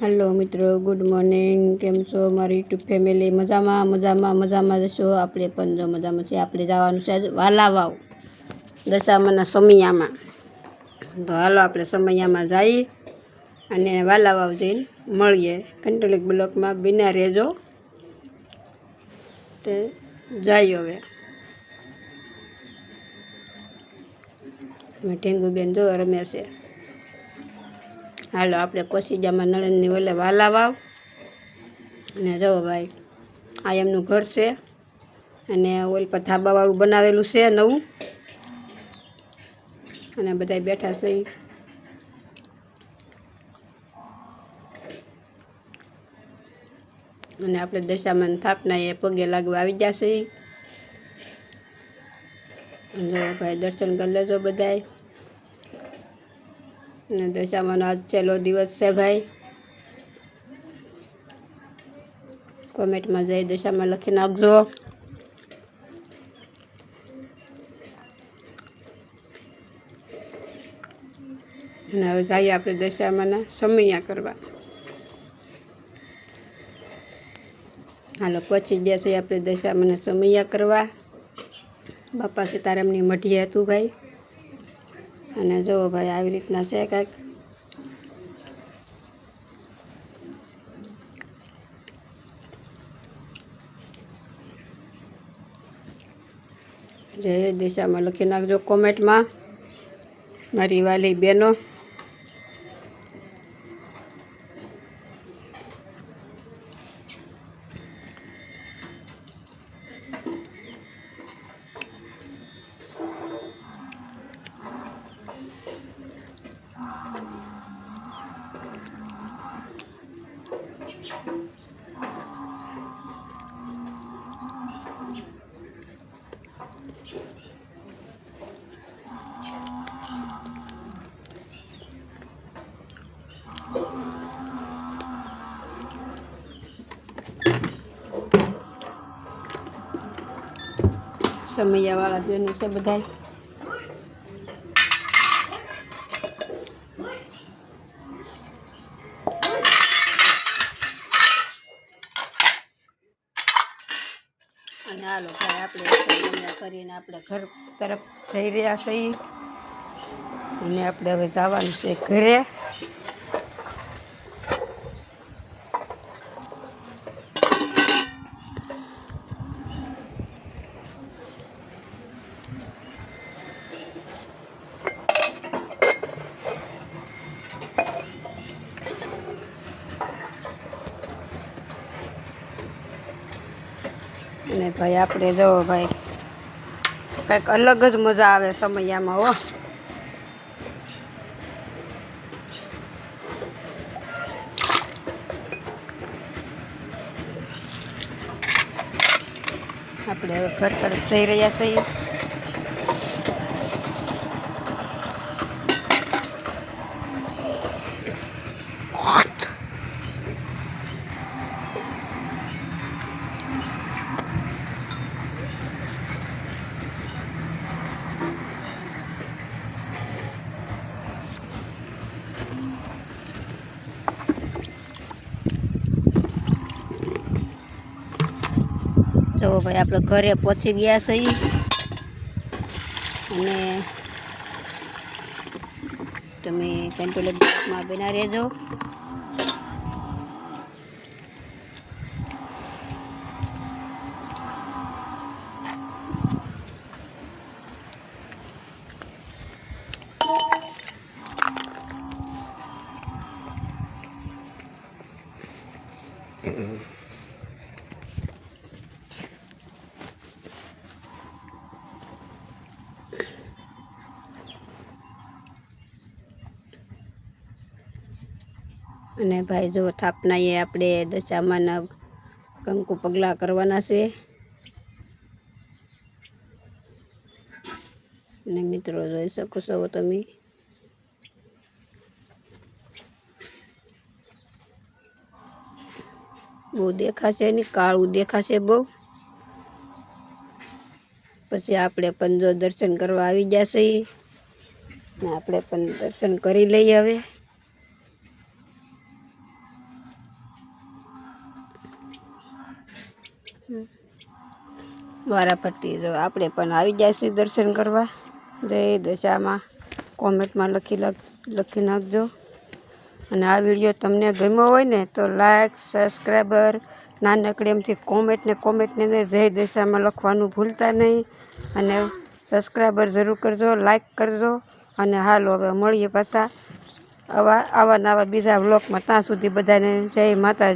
Hello मित्रों, good morning. केम छो मारी यूट्यूब फैमिली? मजामा मजामा मजामा जशो। आपणे पण जो मजामा छे। आपणे जवानुं छे वाला वाव दशामाना समैयामां। तो हालो आपणे समैयामां जाई अने वाला वाव जईने मळीए। कंट्रोलिक ब्लॉकमां बिना रहेजो। ते जाई हवे ढेंगुबेन जो रमे छे। हालो आपणे पહોંચી ગયા નણંદની ઓલે વાલા વાવ અને જો ભાઈ આ એમનું ઘર છે અને ઓલ પર ધાબાવાળું બનાવેલું છે નવું અને બધા બેઠા છે અને આપણે દશામાની સ્થાપના એ પગે લાગવા આવી ગયા છે। જો ભાઈ દર્શન કરી લેજો બધાય। दशामानो आज छेल्लो दिवस है भाई। कमेंट में जय दशामा लखी नाखजो। हवे जाइए आपणे दशामाना समैया करवा। हालो पहुंची गया छे आपणे दशामाना समैया करवा। बापा सीतारामनी मढीए हतुं भाई। અને જો ભાઈ આવી રીતના છે કાંઈક। જય દિશામાં લખી નાખજો કોમેન્ટમાં મારી વાલી બહેનો। समैयावाळा बेनो छे बधाय। અને હાલો ભાઈ આપણે સમૈયા કરીને આપણે ઘર તરફ જઈ રહ્યા છીએ અને આપણે હવે જવાનું છે ઘરે। અને ભાઈ આપણે જો ભાઈ કંઈક અલગ જ મજા આવે સમૈયામાં હો। આપણે હવે ઘર તરફ જઈ રહ્યા છીએ। જો ભાઈ આપણે ઘરે પહોંચી ગયા છીએ અને તમે કંટ્રોલ બ્લોકમાં બના રહેજો। અને ભાઈ જો થાપનાએ આપણે દશામાના કંકુ પગલા કરવાના છે અને મિત્રો જોઈ શકો છો તમે। બહુ દેખાશે નહીં, કાળું દેખાશે બહુ। પછી આપણે પણ જો દર્શન કરવા આવી ગયા છીએ ને આપણે પણ દર્શન કરી લઈએ હવે। વારાફરતી જો આપણે પણ આવી જાય છે દર્શન કરવા. જય દશામાં કોમેન્ટમાં લખી નાખજો. અને આ વિડીયો તમને ગમ્યો હોય ને તો લાઈક, સબસ્ક્રાઈબર, નાનકડી એમથી કોમેન્ટને જય દશામાં લખવાનું ભૂલતા નહીં. અને સબસ્ક્રાઈબર જરૂર કરજો, લાઈક કરજો. અને હાલો હવે મળીએ પાછા આવા નવા બીજા વ્લોગમાં. ત્યાં સુધી બધાને જય માતાજી.